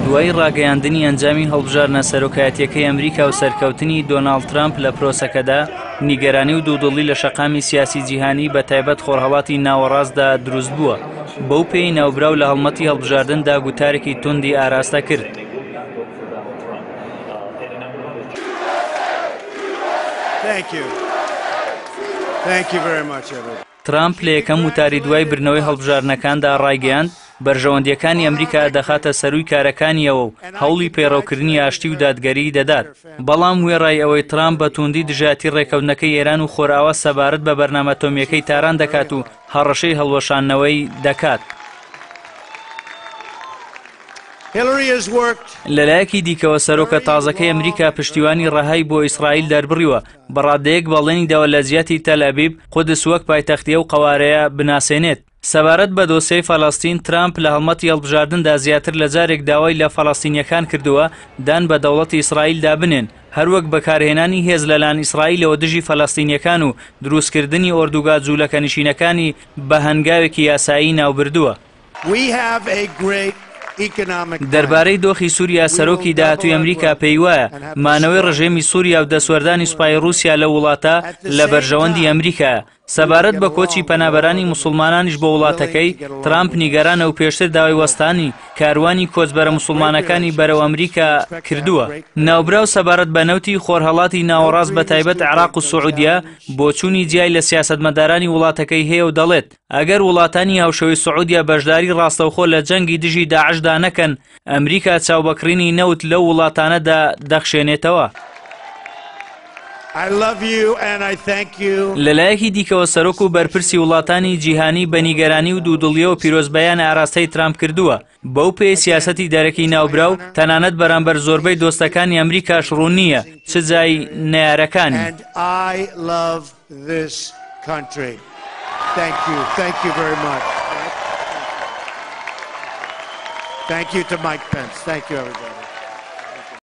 دوای ڕاگەیاندنی ئەنجامی هەڵبژارنە سەرۆکایەتیەکەی ئەمریکا و سەرکەوتنی دۆناڵد ترامپ لە پرۆسەکەدا، نیگەرانی و دوودڵی لە شەقامی سیاسی جیهانی بە تایبەت خۆرهەڵاتی ناوەڕاستدا دروست بووە. بەو پێی ناوبراو لە هەڵمەتی هەڵبژاردندا گوتارێکی توندی ئاراستە کرد. ترامپ لە یەکەم وتاری دوای برنەوەی هەڵبژاردنەکاندا ڕایگەیاند بەرژەوەندیەکانی ئەمریکا دەخاتە سەرووی کارەکانیەوە و هەوڵی پەیڕەوکردنی ئاشتی و دادگەری دەدات. بەڵام وێڕای ئەوەی ترامپ بە توندی دژاتی ڕێکەوتنەکەی ئێران و خۆرئاوا سەبارەت بە بەرنامە ئەتۆمیەکەی تاران دەکات و هەڕەشەی هەڵوەشاندنەوەی دەکات. لەلایەکی دیکەوە سەرۆکە تازەکەی ئەمریکا پشتیوانی ڕەهای بۆ ئیسرائیل دەربڕیوە. بەڕادەیەک بەڵێنی داوە لە جیاتی تەل ئەبیب قودس وەک پایتەختیە و قەوارەیە بناسێنێت. سەبارەت بە دۆسیەی فەڵەستین، ترامپ لە هەڵمەتی هەڵبژاردندا زیاتر لە جارێک داوای لە فەڵەستینیەکان کردووە دان بە دەوڵەتی ئیسرائیلدا بنێن، هەروەک بەکارهێنانی هێز لەلایەن ئیسرائیلەوە دژی فەڵەستینیەکان و دروستکردنی ئۆردوگا جوولەکە نشینەکانی بە هەنگاوێکی یاسایی ناوبردووە. دەربارەی دۆخی سووریا سەرۆکی داهاتووی ئەمریکا پێی وایە مانەوەی ڕژێمی سووریا و دەسوەردانی سوپای رووسیا لە وڵاتە لە بەرژەوەندی ئەمریکایە. سەبارەت بە کۆچی پەنابەرانی موسڵمانانیش بۆ وڵاتەکەی، ترامپ نیگەرانە و پێشتر داوای وەستانی کاروانی کۆچبەرە موسڵمانەکانی بەرەو ئەمریکا کردووە. ناوبراو سەبارەت بە نەوتی خۆرهەڵاتی ناوەڕاست بە تایبەت عێراق و سوعودیا بۆچوونی جیای لە سیاسەتمەدارانی وڵاتەکەی هەیە و دەڵێت ئەگەر وڵاتانی هاوشەوی سوعودیا بەشداری ڕاستەوخۆ لە جەنگی دژی داعشدا نەکەن، ئەمریکا چاوبەکڕینی نەوت لەو وڵاتانەدا دەخشێنێتەوە. لەلایەکی دیکەوە سەرۆک و بەرپرسی وڵاتانی جیهانی بە نیگەرانی و دوودڵیەوە پیرۆزبەیان ئاراستەی ترامپ کردووە. بەو پێی سیاسەتی دەرەکی ناوبراو تەنانەت بەرامبەر زۆربەی دۆستەکانی ئەمریکاش ڕوون نییە، چ جای نەیارەکانی. Thank you to Mike Pence. Thank you, everybody.